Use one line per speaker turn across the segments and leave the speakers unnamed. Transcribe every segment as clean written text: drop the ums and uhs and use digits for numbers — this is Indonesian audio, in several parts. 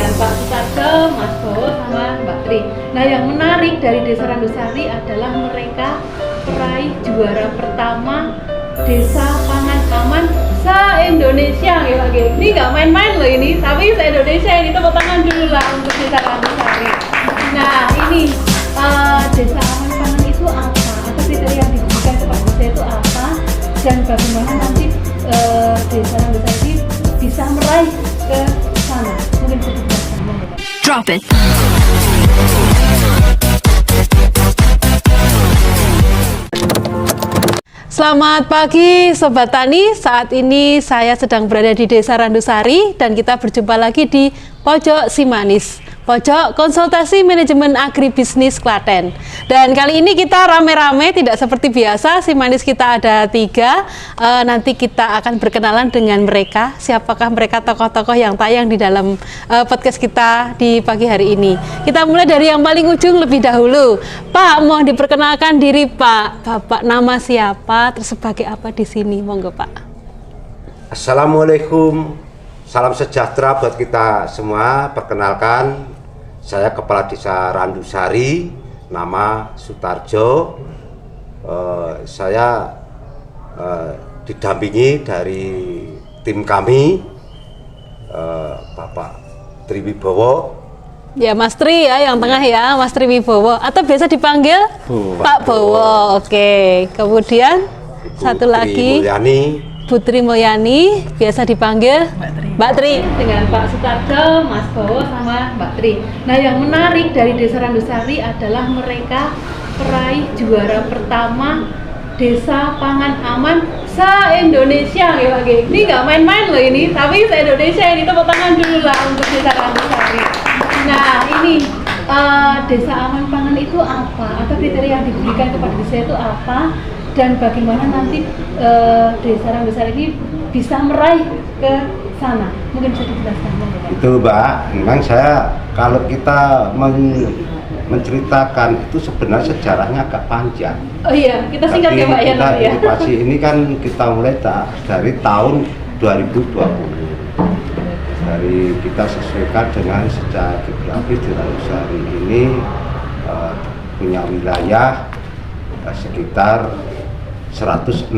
dengan Pak Sutarjo, Mas Bowo, sama Mbak Tri. Nah, yang menarik dari Desa Randusari adalah mereka peraih juara pertama Desa Pangan Aman se-Indonesia ya Pak. Ini nggak main-main loh ini, tapi se-Indonesia ini tepuk tangan dulu lah untuk Desa Randusari. Nah, ini Desa Aman Pangan itu apa? Atau kriteria yang diberikan kepada desa itu apa? Dan bagaimana nanti Desa Randusari bisa meraih ke sana? Mungkin bisa dijelaskan.
Drop it.
Selamat pagi Sobat Tani, saat ini saya sedang berada di Desa Randusari dan kita berjumpa lagi di Pojok Simanis, Pojok Konsultasi Manajemen Agribisnis Klaten. Dan kali ini kita rame-rame, tidak seperti biasa, Simanis kita ada 3. Nanti kita akan berkenalan dengan mereka, siapakah mereka tokoh-tokoh yang tayang di dalam podcast kita di pagi hari ini. Kita mulai dari yang paling ujung lebih dahulu. Pak, mohon diperkenalkan diri Pak. Bapak nama siapa, terus sebagai apa di sini? Monggo Pak.
Assalamualaikum, salam sejahtera buat kita semua. Perkenalkan, saya Kepala Desa Randusari, nama Sutarjo. Saya didampingi dari tim kami, Bapak Triwibowo.
Ya Mas Tri ya, yang tengah ya, Mas Triwibowo. Atau biasa dipanggil Pak Bowo. Oke, kemudian satu lagi Putri Mulyani, biasa dipanggil Mbak Tri.
Dengan Pak Sutarjo, Mas Bowo, sama Mbak Tri. Nah, yang menarik dari Desa Randusari adalah mereka peraih juara pertama Desa Pangan Aman se-Indonesia ya Pak. Ini nggak main-main loh ini, tapi se-Indonesia ini tepuk tangan dulu lah untuk Desa Randusari. Nah, ini Desa Aman Pangan itu apa? Atau kriteria yang diberikan kepada desa itu apa? Dan bagaimana nanti Desa Randusari ini bisa meraih ke sana? Mungkin bisa dijelaskan.
Itu Mbak, memang saya kalau kita menceritakan itu sebenarnya sejarahnya agak panjang.
Oh iya, kita singkat ya Pak ya.
Kita inovasi ini kan kita mulai dari tahun 2020. Dari kita sesuaikan dengan secara geografis di Randusari ini punya wilayah sekitar 161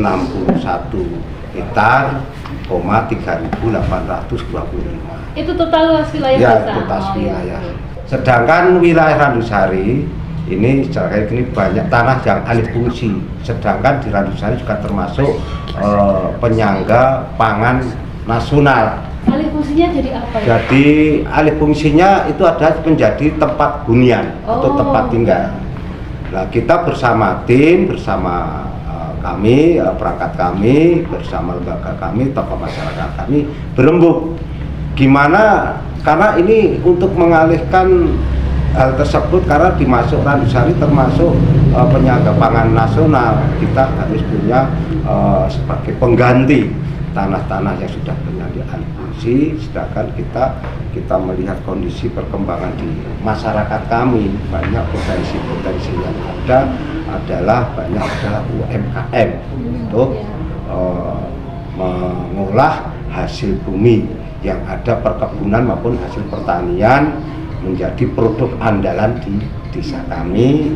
hektar, 3.825.
Itu total luas wilayah
ya,
desa?
total wilayah. Sedangkan wilayah Randusari ini secara ini banyak tanah yang alih fungsi. Sedangkan di Randusari juga termasuk penyangga pangan nasional.
Alih fungsinya jadi apa ya?
Jadi alih fungsinya itu adalah menjadi tempat hunian atau tempat tinggal. Nah, kita bersama tim, bersama kami, perangkat kami, bersama lembaga kami, tokoh masyarakat kami berembuk. Gimana? Karena ini untuk mengalihkan hal tersebut, karena dimasuk Randusari termasuk penyangga pangan nasional, kita harus punya sebagai pengganti tanah-tanah yang sudah punya alih fungsi. Sedangkan kita melihat kondisi perkembangan di masyarakat kami, banyak potensi-potensi yang ada adalah UMKM untuk mengolah hasil bumi yang ada, perkebunan maupun hasil pertanian, menjadi produk andalan di desa kami.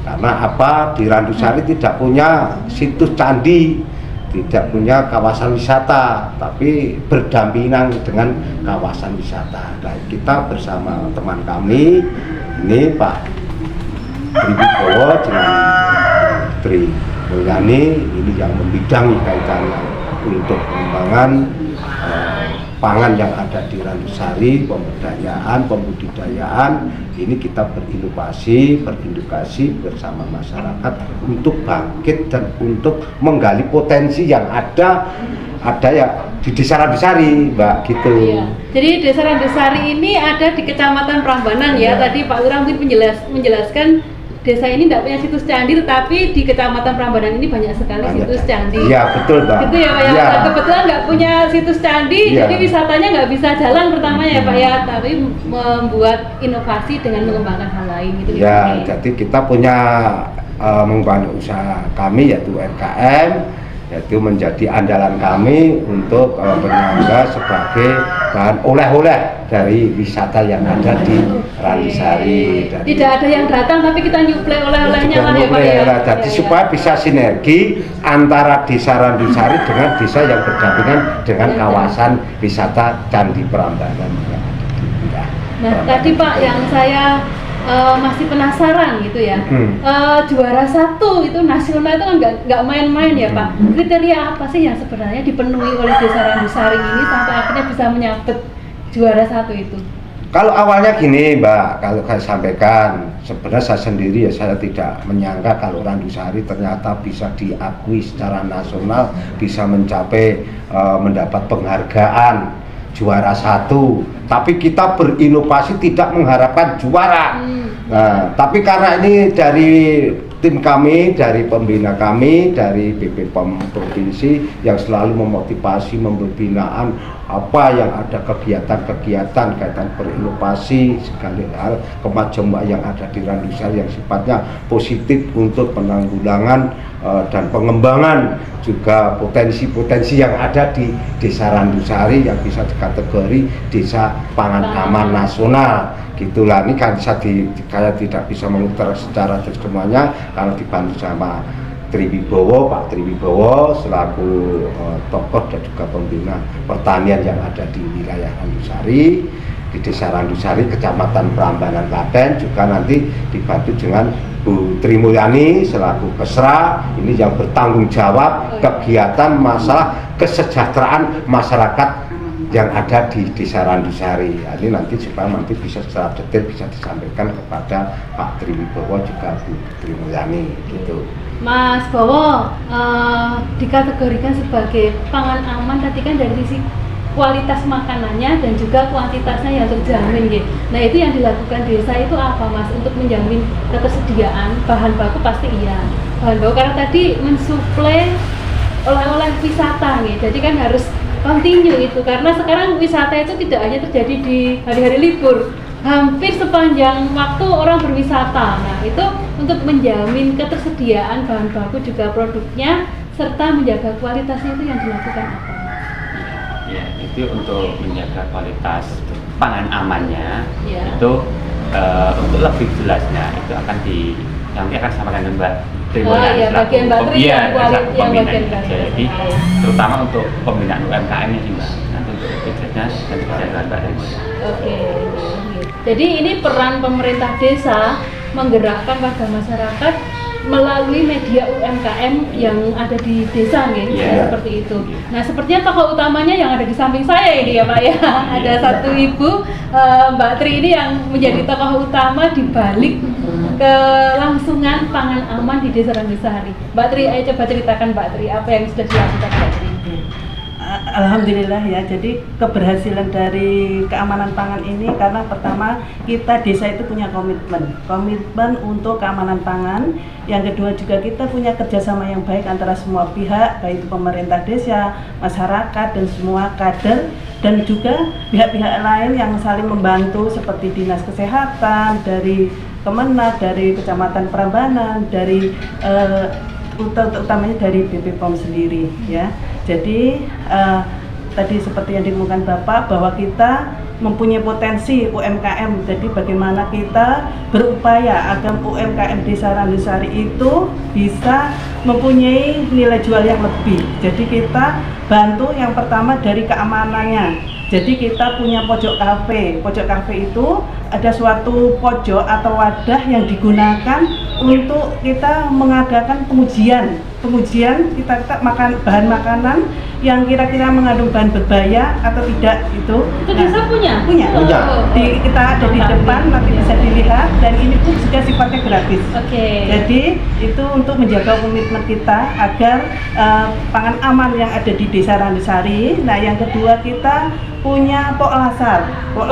Karena apa? Di Randusari tidak punya situs candi, tidak punya kawasan wisata, tapi berdampingan dengan kawasan wisata. Nah, kita bersama teman kami ini Pak Triwibowo dengan Putri Mulyani, ini yang membidangi kaitannya untuk pengembangan pangan yang ada di Randusari, pemberdayaan, pembudidayaan. Ini kita berinovasi, berindukasi bersama masyarakat untuk bangkit dan untuk menggali potensi yang ada ya di Desa Randusari, Mbak, gitu.
Iya. Jadi Desa Randusari ini ada di Kecamatan Prambanan ya. Tadi Pak Lurah mungkin menjelaskan desa ini tidak punya situs candi, tetapi di Kecamatan Prambanan ini banyak sekali situs candi.
Iya, betul Mbak.
Gitu ya Pak ya.
Ya.
Kebetulan nggak punya situs candi,
Ya.
jadi wisatanya nggak bisa jalan pertamanya ya Pak ya. Tapi membuat inovasi dengan mengembangkan hal lain gitu.
Ya, jadi kita punya mengembangkan usaha kami yaitu UMKM, yaitu menjadi andalan kami untuk penyangga sebagai bahan oleh-oleh dari wisata yang ada di Randusari.
Tidak ada yang datang tapi kita nyuplai oleh-olehnya lah ya Pak ya.
Jadi supaya bisa sinergi antara desa Randusari dengan desa yang berdampingan dengan kawasan wisata Candi Prambanan.
Nah tadi Pak yang saya masih penasaran gitu ya, juara 1 itu nasional itu kan nggak main-main ya Pak. Kriteria apa sih yang sebenarnya dipenuhi oleh desa Randusari ini sampai akhirnya bisa menyabet juara 1 itu?
Kalau awalnya gini Mbak, kalau saya sampaikan, sebenarnya saya sendiri ya saya tidak menyangka kalau Randusari ternyata bisa diakui secara nasional, bisa mencapai mendapat penghargaan juara 1. Tapi kita berinovasi tidak mengharapkan juara. Nah, tapi karena ini dari tim kami, dari pembina kami, dari BPOM Provinsi yang selalu memotivasi, membinaan apa yang ada kegiatan-kegiatan kaitan berinovasi segala hal kemajuan yang ada di Randusari yang sifatnya positif untuk penanggulangan dan pengembangan juga potensi-potensi yang ada di desa Randusari yang bisa dikategori desa pangan aman nasional. Gitulah, ini kan saya tidak bisa mengutar secara semuanya karena dibantu sama Pak Triwibowo selaku tokoh dan juga pembina pertanian yang ada di wilayah Randusari, di desa Randusari, Kecamatan Prambanan Klaten, juga nanti dibantu dengan Bu Tri Mulyani selaku Kesra, ini yang bertanggung jawab kegiatan masalah kesejahteraan masyarakat yang ada di desa Randusari. Ini nanti supaya nanti bisa secara detail bisa disampaikan kepada Pak Triwibowo juga Bu Tri Mulyani gitu.
Mas Bowo dikategorikan sebagai pangan aman tadi kan dari sisi kualitas makanannya dan juga kuantitasnya yang terjamin gitu. Nah itu yang dilakukan desa itu apa Mas untuk menjamin ketersediaan bahan baku? Pasti iya bahan baku karena tadi mensuplai oleh-oleh wisata gitu. Jadi kan harus continue itu karena sekarang wisata itu tidak hanya terjadi di hari-hari libur, hampir sepanjang waktu orang berwisata. Nah itu untuk menjamin ketersediaan bahan baku juga produknya serta menjaga kualitasnya itu yang dilakukan apa?
Ya, itu untuk menjaga kualitas pangan amannya, itu untuk lebih jelasnya itu akan nanti akan sampaikan dengan Mbak Tri Mulyani
bagian Mbak Tri yang bagian
jadi terutama untuk pembinaan UMKM-nya sih Mbak, nanti untuk lebih jelasnya dan bisa dengan Mbak Tri Mulyani.
Oke. Jadi ini peran pemerintah desa menggerakkan warga masyarakat melalui media UMKM yang ada di desa seperti itu. Nah sepertinya tokoh utamanya yang ada di samping saya ini ya Pak ya. Ada satu ibu Mbak Tri ini yang menjadi tokoh utama di balik kelangsungan pangan aman di desa Randusari. Mbak Tri, ayo coba ceritakan Mbak Tri apa yang sudah dilakukan Mbak Tri.
Alhamdulillah ya, jadi keberhasilan dari keamanan pangan ini karena pertama kita desa itu punya komitmen untuk keamanan pangan. Yang kedua juga kita punya kerjasama yang baik antara semua pihak, baik itu pemerintah desa, masyarakat dan semua kader, dan juga pihak-pihak lain yang saling membantu seperti Dinas Kesehatan, dari Kemenag, dari Kecamatan Prambanan, dari utamanya dari BPOM sendiri ya. Jadi tadi seperti yang dikemukakan Bapak bahwa kita mempunyai potensi UMKM. Jadi bagaimana kita berupaya agar UMKM Desa Randusari itu bisa mempunyai nilai jual yang lebih. Jadi kita bantu yang pertama dari keamanannya. Jadi kita punya pojok kafe. Pojok kafe itu ada suatu pojok atau wadah yang digunakan untuk kita mengadakan pengujian kita makan bahan makanan yang kira-kira mengandung bahan berbahaya atau tidak itu.
Itu desa punya?
Kita ada di depan, nanti bisa dilihat, dan ini pun juga sifatnya gratis. Jadi itu untuk menjaga komitmen kita agar pangan aman yang ada di desa Randusari. Nah yang kedua kita punya Pok Lasar. Pok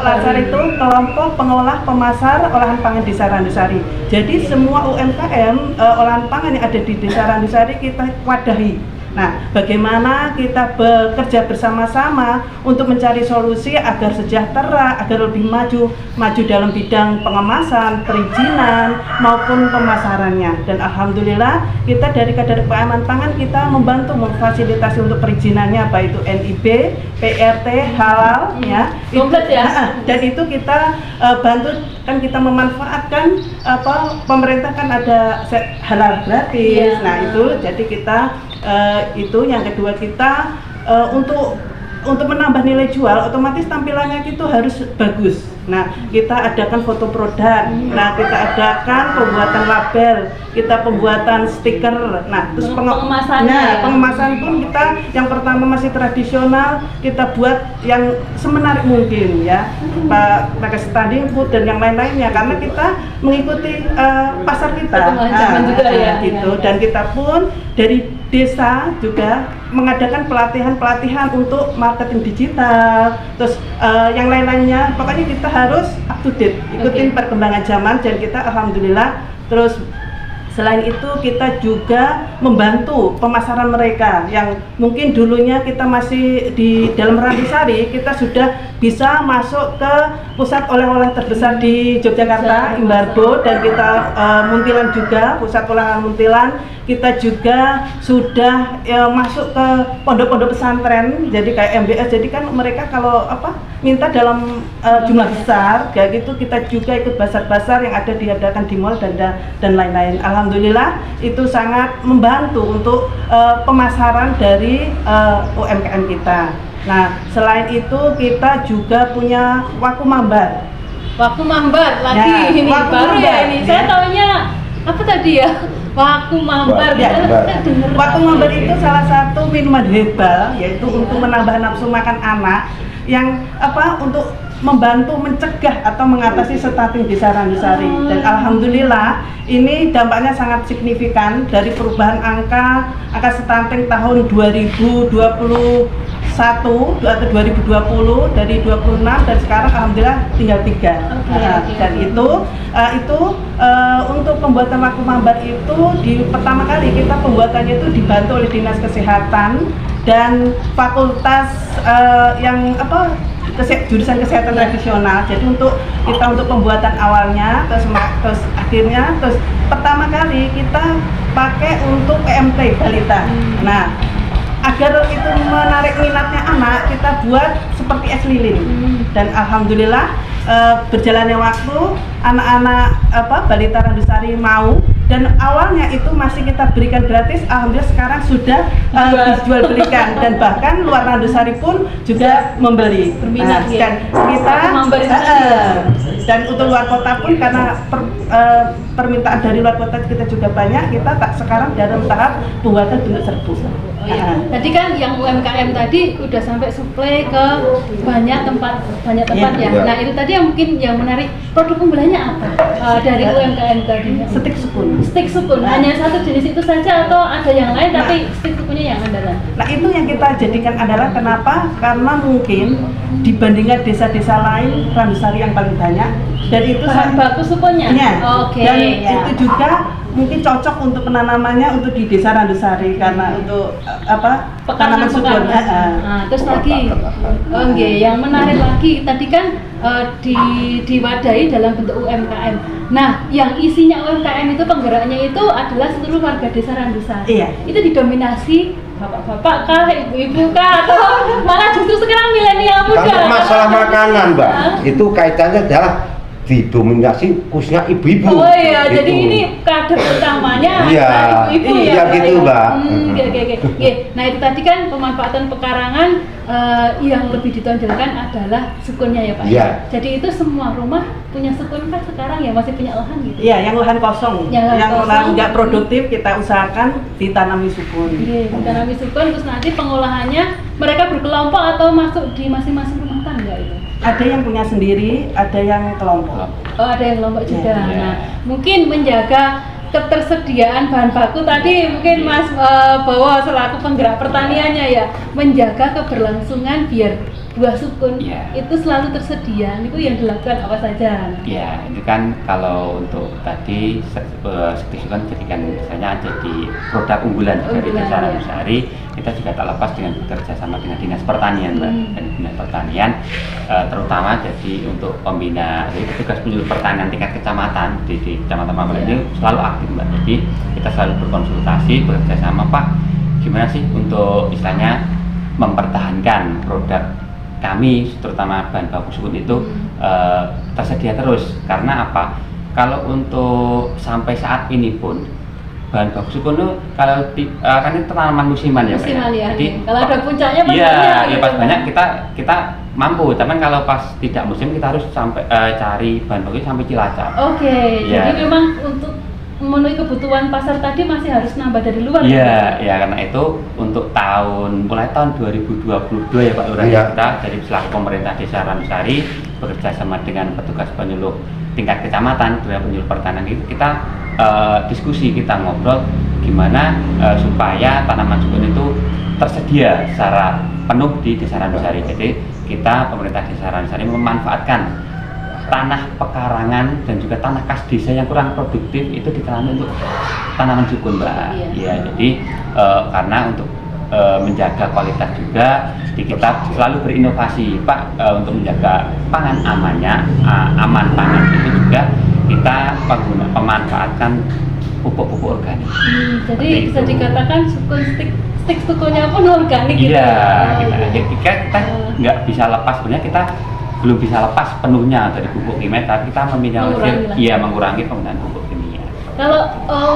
Lasar itu kelompok pengolah pemasar olahan pangan desa Randusari. Jadi semua UMKM olahan pangan yang ada di desa Randusari kita wadahi. Nah, bagaimana kita bekerja bersama-sama untuk mencari solusi agar sejahtera, agar lebih maju dalam bidang pengemasan, perizinan maupun pemasarannya. Dan alhamdulillah kita dari Kadar Keamanan Pangan kita membantu memfasilitasi untuk perizinannya, baik itu NIB, PRT, halal, ya.
Komplit ya.
Dan itu kita bantu, kan kita memanfaatkan pemerintah kan ada halal gratis.
Iya.
Nah itu jadi kita itu yang kedua kita untuk menambah nilai jual, otomatis tampilannya itu harus bagus. Nah, kita adakan foto produk. Nah, kita adakan pembuatan label, kita pembuatan stiker. Nah, terus
pengemasannya.
pengemasan pun kita yang pertama masih tradisional, kita buat yang semenarik mungkin ya. Pakai standing food dan yang lain-lainnya karena kita mengikuti pasar kita.
Zaman juga ya.
Gitu. Dan kita pun dari desa juga mengadakan pelatihan untuk marketing digital, terus yang lain-lainnya. Pokoknya kita harus up to date, ikutin perkembangan zaman, dan kita alhamdulillah. Terus selain itu kita juga membantu pemasaran mereka yang mungkin dulunya kita masih di dalam Randusari, kita sudah bisa masuk ke pusat oleh-oleh terbesar di Yogyakarta, Imbarbo, dan kita Muntilan juga, pusat olahan Muntilan. Kita juga sudah masuk ke pondok-pondok pesantren, jadi kayak MBS. Jadi kan mereka kalau minta dalam jumlah besar, kayak gitu kita juga ikut basar-basar yang ada diadakan di mall dan lain-lain. Alhamdulillah itu sangat membantu untuk pemasaran dari UMKM kita. Nah, selain itu kita juga punya Waku Mambar.
Waku Mambar lagi
Ya,
ini
Waku
baru
Mambar.
ya ini. Saya taunya apa tadi ya? Waku Mambar.
Ya,
Kita denger.
Waku Mambar itu salah satu minuman herbal, yaitu untuk menambah nafsu makan anak, yang untuk membantu mencegah atau mengatasi stunting di Randusari. Dan alhamdulillah ini dampaknya sangat signifikan dari perubahan angka stunting tahun 2021 atau 2020 dari 26 dan sekarang alhamdulillah tinggal 3. Dan itu untuk pembuatan Waku Mambar itu pertama kali kita pembuatannya itu dibantu oleh Dinas Kesehatan dan fakultas jurusan kesehatan tradisional. Jadi untuk pembuatan awalnya, terus akhirnya pertama kali kita pakai untuk PMT balita. Nah, agar itu menarik minatnya anak, kita buat seperti es lilin. Dan alhamdulillah berjalannya waktu, anak-anak balita Randusari mau, dan awalnya itu masih kita berikan gratis. Alhamdulillah sekarang sudah dijual belikan, dan bahkan luar Randusari pun juga membeli.
Berminat,
Dan kita dan untuk luar kota pun karena permintaan dari luar kota kita juga banyak, kita sekarang dalam tahap pembuatan bentuk serbu.
Tadi kan yang UMKM tadi udah sampai suplai ke banyak tempat ya.
Iya.
Nah, itu tadi yang mungkin yang menarik, produk unggulannya apa dari UMKM tadi?
Stik sukun.
Stik sukun. Hanya satu jenis itu saja atau ada yang lain, tapi stik sukunnya yang andalan?
Nah, itu yang kita jadikan andalan. Kenapa? Karena mungkin dibandingkan desa-desa lain, Randusari yang paling banyak, dan itu
Bahan baku sukunnya?
Ya.
Oke.
Dan
Ya.
itu juga mungkin cocok untuk penanamannya untuk di desa Randusari karena untuk tanaman sukun.
Nah, terus lagi, yang menarik lagi tadi kan diwadahi dalam bentuk UMKM. Nah, yang isinya UMKM itu penggeraknya itu adalah seluruh warga desa Randusari.
Iya.
Itu didominasi bapak-bapak kah, ibu-ibu kah, atau malah justru sekarang milenial muda?
Kalau masalah makanan, Mbak, itu kaitannya adalah didominasi khususnya ibu-ibu.
Oh iya,
Gitu.
jadi ini kader utamanya
Iya,
adalah ibu-ibu
iya
ya.
gitu, Mbak.
Oke. Nah, itu tadi kan pemanfaatan pekarangan yang lebih ditonjolkan adalah sukunnya ya Pak.
Iya.
Jadi itu semua rumah punya sukun kan sekarang ya, masih punya lahan gitu.
Iya, yang lahan kosong,
Yang lahan kosong.
lahan nggak produktif kita usahakan ditanami sukun.
Iya, ditanami sukun, terus nanti pengolahannya mereka berkelompok atau masuk di masing-masing rumah tangga itu?
Ada yang punya sendiri, ada yang kelompok.
Oh, ada yang kelompok juga.
Iya.
Nah, mungkin menjaga ketersediaan bahan baku tadi mungkin Mas Bowo selaku penggerak pertaniannya ya, menjaga keberlangsungan biar buah sukun
Iya.
itu selalu tersedia. Itu yang dilakukan apa saja?
Ya, itu kan kalau untuk tadi stik sukun jadikan misalnya jadi produk unggulan dari
Unggulan,
Desa
ya.
Randusari. Kita juga tak lepas dengan bekerja sama dengan Dinas Pertanian, Mbak. Dan Dinas Pertanian terutama jadi untuk pembina, jadi petugas penyuluh pertanian tingkat kecamatan di Kecamatan Pamulang ini selalu aktif, Mbak. Jadi kita selalu berkonsultasi, bekerja sama, Pak, gimana sih untuk istilahnya mempertahankan produk kami, terutama bahan baku sukun itu tersedia terus. Karena apa? Kalau untuk sampai saat ini pun bahan baku sukun itu kalau kan itu tanaman musiman ya, Pak,
Musiman ya.
Jadi
Kalau ada puncaknya pas
iya,
banyak,
ya
gitu,
pas
Pak.
banyak kita mampu. Tapi kalau pas tidak musim kita harus sampai cari bahan baku sampai Cilacap.
Oke,
Iya.
jadi memang untuk memenuhi kebutuhan pasar tadi masih harus nambah dari luar.
Iya, ya karena itu untuk mulai tahun 2022 ya Pak Lurah,
Iya.
kita dari selaku pemerintah Desa Randusari bekerja sama dengan petugas penyuluh tingkat kecamatan, dengan penyuluh pertanian itu kita diskusi, kita ngobrol gimana supaya tanaman sukun itu tersedia secara penuh di Desa Randusari. Jadi kita pemerintah Desa Randusari memanfaatkan tanah pekarangan dan juga tanah kas desa yang kurang produktif itu ditanami untuk tanaman sukun, Mbak.
Iya.
Iya, jadi karena untuk menjaga kualitas juga, jadi kita selalu berinovasi, Pak, untuk menjaga pangan aman pangan itu juga kita pemanfaatkan pupuk-pupuk organik.
Jadi
Seperti
bisa
itu.
dikatakan sukun stik sukunnya pun organik gitu.
Iya,
Oh,
kita nggak bisa lepas, sebenarnya kita belum bisa lepas penuhnya dari pupuk kimia, tapi kita meminimalisir, mengurangi penggunaan pupuk kimia.
Kalau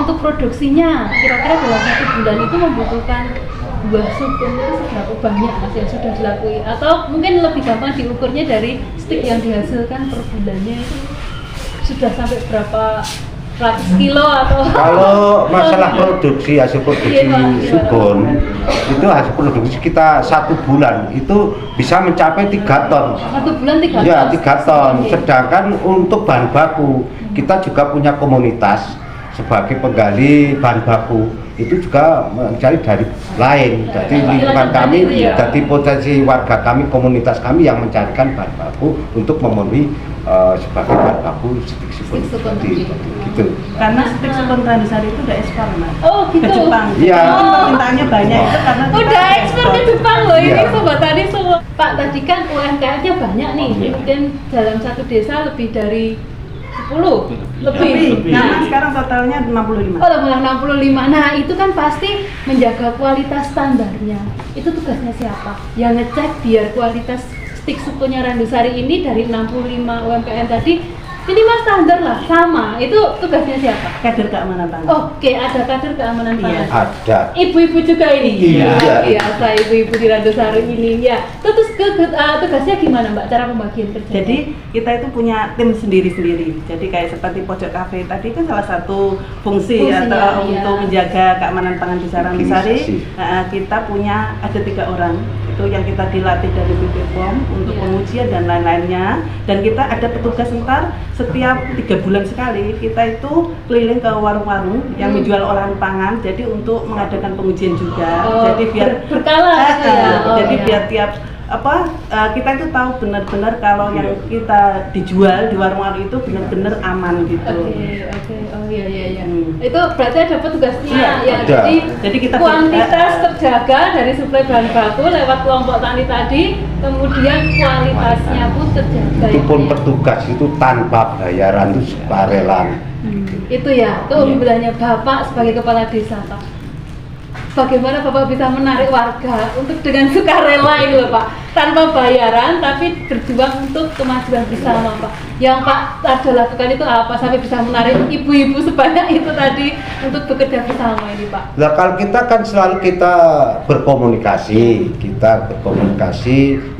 untuk produksinya, kira-kira dalam 1 bulan itu membutuhkan buah sukun itu seberapa banyak Mas yang sudah dilakukan? Atau mungkin lebih gampang diukurnya dari stik yang dihasilkan per bulannya itu sudah sampai berapa ratus kilo atau?
Kalau masalah produksi, hasil produksi
Iya, Pak.
sukun itu hasil produksi kita 1 bulan itu bisa mencapai 3 ton.
1 bulan 3 ton?
Ya, 3 ton.
Oke.
Sedangkan untuk bahan baku kita juga punya komunitas sebagai penggali bahan baku, itu juga mencari dari lain. Jadi lingkungan kami,
Iya.
jadi potensi warga kami, komunitas kami yang mencarikan bahan baku untuk memenuhi sebagai bahan baku stik sukun.
Stik sukun
Seperti
tadi.
gitu.
Karena stik sukun Randusari itu udah ekspor, Mas.
Oh gitu.
Ke Jepang.
Iya.
Mungkin permintaannya banyak itu karena kita
Udah ekspor ke Jepang loh ini
Iya.
sobat tani semua. Pak, tadi kan UMKM-nya banyak nih.
Iya.
Mungkin dalam satu desa lebih dari 10 lebih.
lebih. Nah, sekarang totalnya 65.
Oh, malah 65. Nah, itu kan pasti menjaga kualitas standarnya. Itu tugasnya siapa? Yang ngecek biar kualitas stik sukunya Randusari ini dari 65 UMKM tadi minimal standar lah, sama. Itu tugasnya siapa?
Kader keamanan pangan.
Oke, ada kader keamanan
Iya.
pangan.
Ada.
Ibu-ibu juga ini.
Iya.
Luar biasa ibu-ibu di Randusari ini ya. Terus tugasnya gimana Mbak? Cara pembagian kerja?
Jadi kita itu punya tim sendiri-sendiri. Jadi kayak seperti pojok kafe tadi kan salah satu fungsi
Fungsinya,
atau
iya.
untuk menjaga keamanan pangan di Randusari.
Organisasi.
Kita punya ada 3 orang itu yang kita dilatih dari BPOM untuk
Iya.
pengujian dan lain-lainnya. Dan kita ada petugas sebentar setiap 3 bulan sekali kita itu keliling ke warung-warung yang menjual olahan pangan. Jadi untuk mengadakan pengujian juga.
Oh,
Jadi biar
berkala gitu ya. Oh,
jadi
iya.
biar tiap kita itu tahu benar-benar kalau yang kita dijual di warung-warung itu benar-benar aman gitu.
Oke. Oh iya.
Hmm.
Itu berarti ada petugasnya
Iya,
ya.
ada.
Jadi kita
kuantitas terjaga dari suplai bahan baku lewat kelompok tani tadi, kemudian kualitasnya pun terjaga.
Itu pun
ya.
petugas itu tanpa bayaran, itu sukarelaan.
Itu ya keunggulannya Bapak sebagai kepala desa, Pak. Bagaimana Bapak bisa menarik warga untuk dengan sukarela ini loh Pak, tanpa bayaran tapi berjuang untuk kemajuan bersama Pak. Yang Pak ada lakukan itu apa sampai bisa menarik ibu-ibu sebanyak itu tadi untuk bekerja bersama ini Pak?
Nah, kalau kita kan selalu kita berkomunikasi,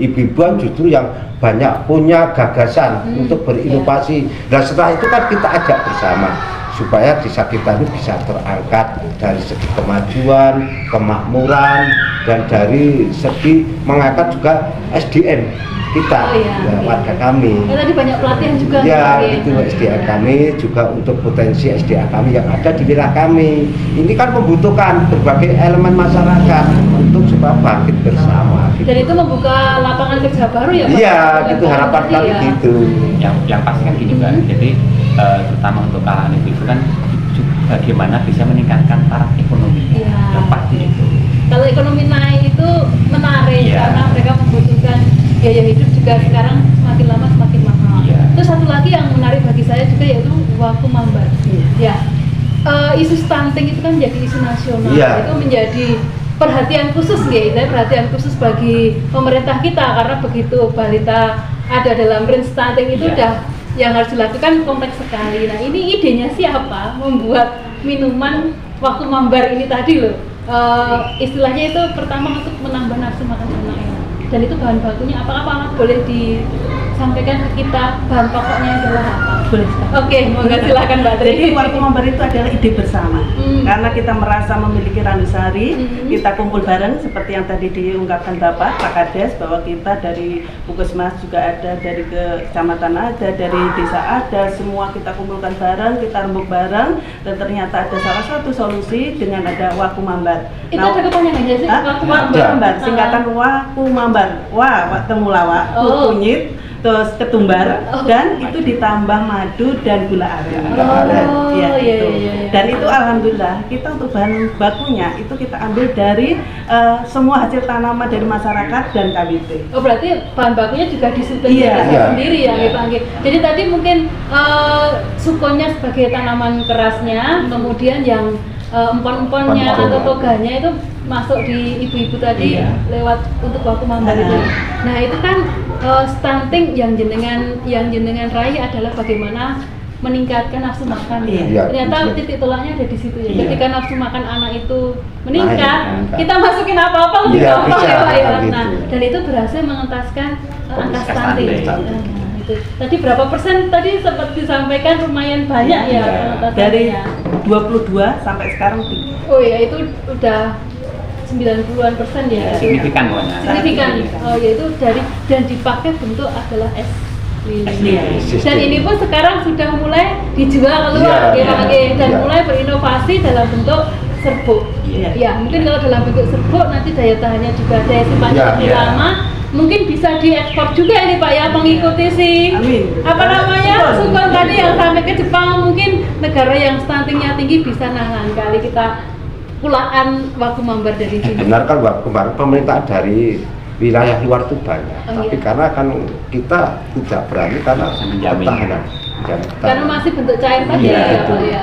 ibu-ibuan justru yang banyak punya gagasan untuk berinovasi. Nah, setelah itu kan kita ajak bersama supaya desa kita ini bisa terangkat dari segi kemajuan, kemakmuran, dan dari segi mengangkat juga SDM kita,
Oh, iya,
ya,
iya.
warga kami.
Tadi banyak pelatihan juga.
Ya,
Oke.
itu SDA kami juga untuk potensi SDA kami yang ada di wilayah kami. Ini kan membutuhkan berbagai elemen masyarakat untuk supaya bangkit bersama.
Dan itu membuka lapangan kerja baru ya Pak?
Iya, gitu harapan
Tadi
kami
ya.
gitu.
Yang pasti kan gini Mbak, jadi terutama untuk kalangan ibu itu kan bagaimana bisa meningkatkan taraf ekonomi.
Iya.
Yang pasti itu.
Kalau ekonomi naik itu menarik
Iya.
karena mereka membutuhkan biaya hidup juga sekarang semakin lama semakin mahal.
Iya.
Terus satu lagi yang menarik bagi saya juga yaitu Wakumambar.
Iya.
Ya, isu stunting itu kan menjadi isu nasional.
Iya.
Itu menjadi perhatian khusus ya, perhatian khusus bagi pemerintah kita karena begitu balita ada dalam range stunting itu
Iya.
udah yang harus dilakukan kompleks sekali. Nah ini idenya siapa membuat minuman Wakumambar ini tadi loh. Istilahnya itu pertama untuk menambah nafsu makan anak-anak. Dan itu bahan bakunya apakah boleh disampaikan ke kita bahan pokoknya adalah apa?
Boleh sekali.
Oke, moga silakan Mbak Tri.
Jadi Wakumambar itu adalah ide bersama. Karena kita merasa memiliki Randusari, kita kumpul bareng seperti yang tadi diungkapkan Bapak Pak Kades bahwa kita dari Puskesmas juga ada, dari kecamatan ada, dari desa ada, semua kita kumpulkan bareng, kita rembuk bareng, dan ternyata ada salah satu solusi dengan ada Wakumambar.
Itu ada kepanjangannya sih?
Hah? Wakumambar,
Ah.
singkatan Wakumambar. Wak temulawak,
Oh.
kunyit, terus ketumbar,
Oh.
dan itu ditambah madu dan gula aren.
Gula aren.
Ya,
iya,
itu.
iya, iya.
Dan itu alhamdulillah kita untuk bahan bakunya itu kita ambil dari semua hasil tanaman dari masyarakat dan KWT.
Oh berarti bahan bakunya juga disuplai
Iya.
desa
Iya.
sendiri ya,
Iya.
Pak Anggi. Jadi tadi mungkin sukonya sebagai tanaman kerasnya, kemudian yang empon-emponnya
Empon-empon.
atau toganya itu masuk di ibu-ibu tadi
Iya.
lewat untuk Wakumambar itu. Nah itu kan stunting yang jenengan raih adalah bagaimana meningkatkan nafsu makan.
Iya.
Iya,
Ternyata
bisa.
titik tolaknya ada di situ ya.
Iya.
Ketika nafsu makan anak itu meningkat,
Meningkat.
kita masukin apa-apa lebih
Iya,
gampang
bisa,
ya Pak ya.
gitu.
Nah, dan itu berhasil mengentaskan angka
Angka
stunting.
stunting.
Nah, itu. Tadi berapa persen tadi sempat disampaikan lumayan banyak ya
Iya.
pengentasannya.
Dari 22 sampai sekarang 3.
Oh ya itu udah 90-an% ya.
Ya, signifikan pokoknya.
Signifikan.
Signifikan.
Oh ya itu dari dan dipakai bentuk adalah es lili.
Iya.
Dan ini pun sekarang sudah mulai dijual keluar
Iya,
ya Pak Anggi. Dan
iya.
mulai berinovasi dalam bentuk serbuk.
Iya.
Ya mungkin kalau dalam bentuk serbuk nanti daya tahannya juga daya simpannya
Iya.
lebih
Iya.
lama. Mungkin bisa diekspor juga ini Pak ya, mengikuti si
Amin.
apa namanya
Sukun.
sukun tadi yang sampai ke Jepang. Mungkin negara yang stuntingnya tinggi bisa nahan kali kita pulaan Wakumambar dari sini.
Benar kan Mbak, kemarin pemerintah dari wilayah luar itu banyak,
Oh,
tapi
iya.
karena kan kita tidak berani karena
Bisa menjamin.
ketahanan. Menjamin
Karena
ketahanan.
masih bentuk cair tadi
Iya,
ya,
betul.
Pak ya.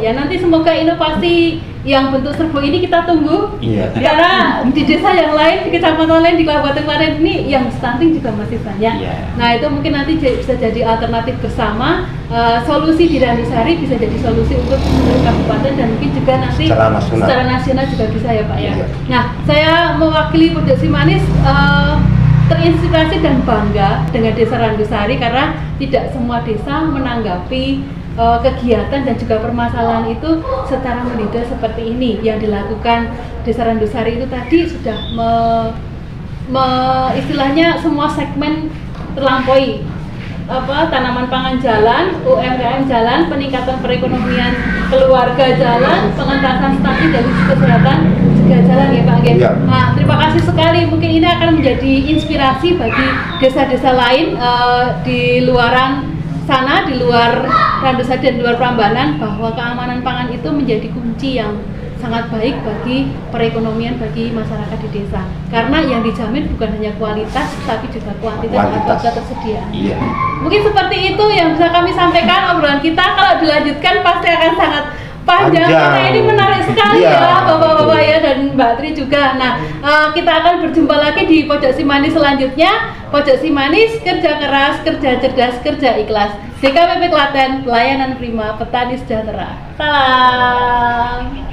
Ya nanti semoga inovasi yang bentuk serbuk ini kita tunggu.
Iya.
Karena di desa yang lain, di kecamatan lain, di kabupaten lain ini yang stunting juga masih banyak.
Iya.
Nah itu mungkin nanti bisa jadi alternatif bersama. Solusi di Randusari bisa jadi solusi untuk seluruh kabupaten dan mungkin juga nanti
Secara nasional.
juga bisa ya Pak ya.
Iya.
Nah saya mewakili Pojok Simanis terinspirasi dan bangga dengan Desa Randusari karena tidak semua desa menanggapi kegiatan dan juga permasalahan itu secara mendadak seperti ini. Yang dilakukan Desa Randusari itu tadi sudah istilahnya semua segmen terlampaui, tanaman pangan jalan, UMKM jalan, peningkatan perekonomian keluarga jalan, pengentasan stunting dari sisi kesehatan juga jalan ya Pak Anggi.
Iya.
Nah, terima kasih sekali. Mungkin ini akan menjadi inspirasi bagi desa-desa lain di luaran sana, di luar Randusari dan di luar Prambanan, bahwa keamanan pangan itu menjadi kunci yang sangat baik bagi perekonomian bagi masyarakat di desa. Karena yang dijamin bukan hanya kualitas, tapi juga kuantitas atau
Kuantitas.
ketersediaan.
Iya.
Mungkin seperti itu yang bisa kami sampaikan obrolan kita. Kalau dilanjutkan pasti akan sangat panjang.
Panjang.
Karena ini menarik sekali
Iya,
ya Bapak-bapak
betul.
ya dan Mbak Tri juga. Nah, kita akan berjumpa lagi di Pojok Simanis selanjutnya. Pojok Simanis, kerja keras, kerja cerdas, kerja ikhlas. DKPP Klaten, pelayanan prima, petani sejahtera. Salam.